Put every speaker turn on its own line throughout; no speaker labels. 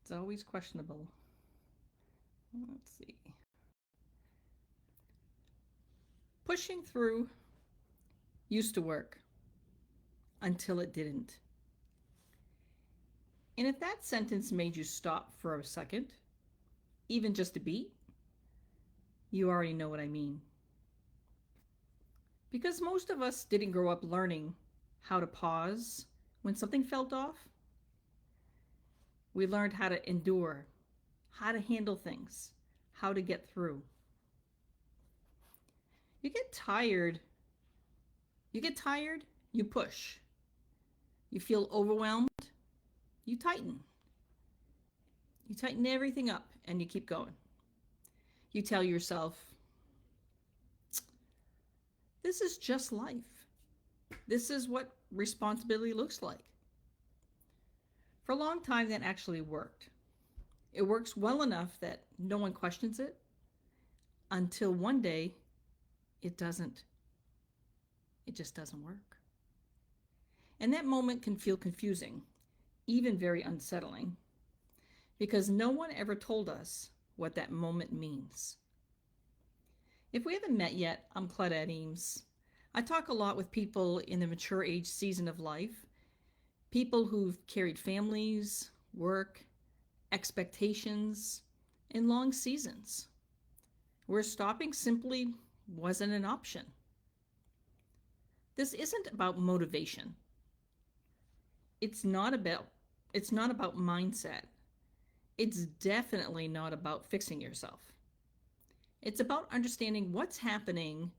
It's always questionable. Let's see. Pushing through used to work until it didn't. And if that sentence made you stop for a second, even just a beat, you already know what I mean. Because most of us didn't grow up learning how to pause when something felt off. We learned how to endure, how to handle things, how to get through. You get tired. You get tired, you push. You feel overwhelmed, you tighten. You tighten everything up and you keep going. You tell yourself, this is just life. This is what responsibility looks like. For a long time, that actually worked. It works well enough that no one questions it until one day it doesn't. It just doesn't work. And that moment can feel confusing, even very unsettling, because no one ever told us what that moment means. If we haven't met yet, I'm Claudette Eames. I talk a lot with people in the mature age season of life, people who've carried families, work, expectations, and long seasons, where stopping simply wasn't an option. This isn't about motivation. It's not about mindset. It's definitely not about fixing yourself. It's about understanding what's happening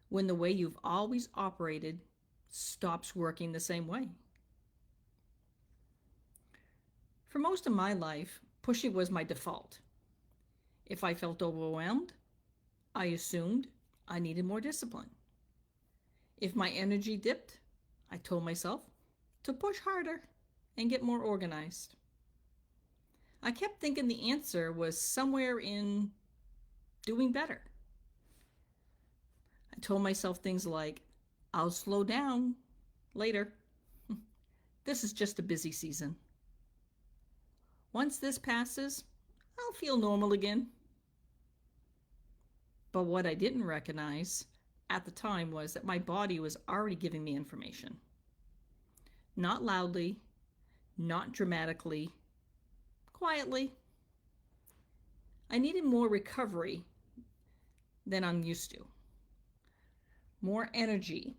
when the way you've always operated stops working the same way. For most of my life, pushing was my default. If I felt overwhelmed, I assumed I needed more discipline. If my energy dipped, I told myself to push harder and get more organized. I kept thinking the answer was somewhere in doing better. I told myself things like, I'll slow down later. This is just a busy season. Once this passes, I'll feel normal again. But what I didn't recognize at the time was that my body was already giving me information. Not loudly, not dramatically, quietly. I needed more recovery than I'm used to. More energy.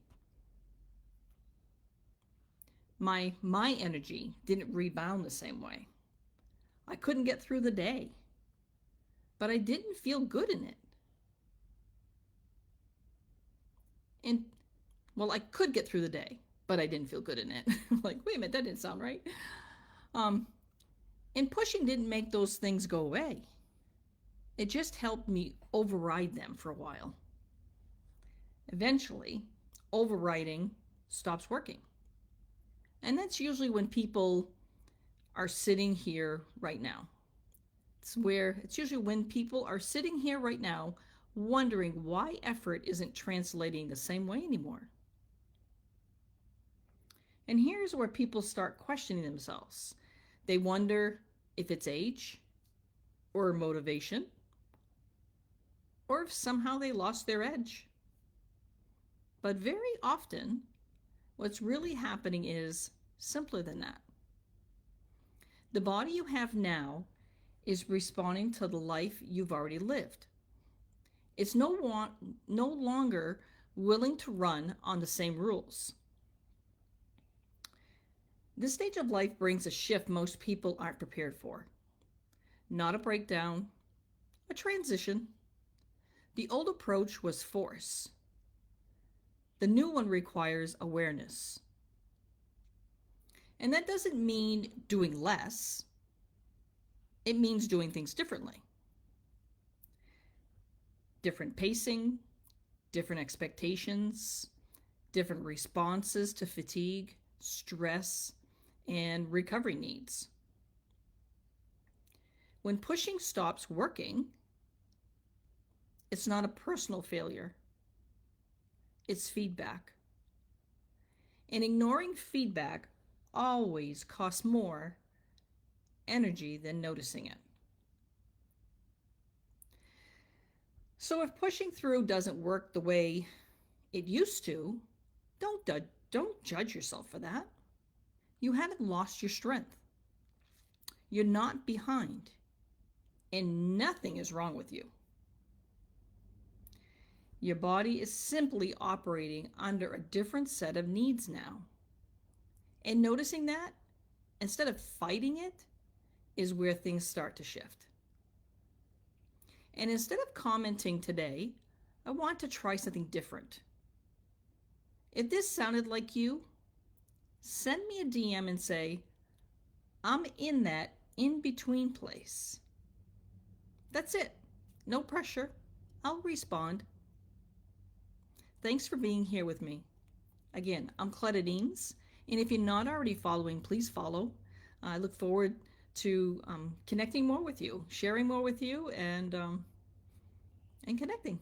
My energy didn't rebound the same way. I couldn't get through the day, but I didn't feel good in it. And, well, I could get through the day, but I didn't feel good in it. Like, wait a minute, that didn't sound right. And pushing didn't make those things go away. It just helped me override them for a while. Eventually, overriding stops working. And that's usually when people are sitting here right now. It's usually when people are sitting here right now wondering why effort isn't translating the same way anymore. And here's where people start questioning themselves. They wonder if it's age or motivation, or if somehow they lost their edge. But very often, what's really happening is simpler than that. The body you have now is responding to the life you've already lived. It's no longer willing to run on the same rules. This stage of life brings a shift most people aren't prepared for. Not a breakdown, a transition. The old approach was force. The new one requires awareness. And that doesn't mean doing less. It means doing things differently. Different pacing, different expectations, different responses to fatigue, stress, and recovery needs. When pushing stops working, it's not a personal failure. It's feedback. And ignoring feedback always costs more energy than noticing it. So if pushing through doesn't work the way it used to, don't judge yourself for that. You haven't lost your strength. You're not behind, and nothing is wrong with you. Your body is simply operating under a different set of needs now. And noticing that, instead of fighting it, is where things start to shift. And instead of commenting today, I want to try something different. If this sounded like you, send me a DM and say, I'm in that in-between place. That's it. No pressure. I'll respond. Thanks for being here with me. Again, I'm Claudette Eames, and if you're not already following, please follow. I look forward to connecting more with you, sharing more with you, and connecting.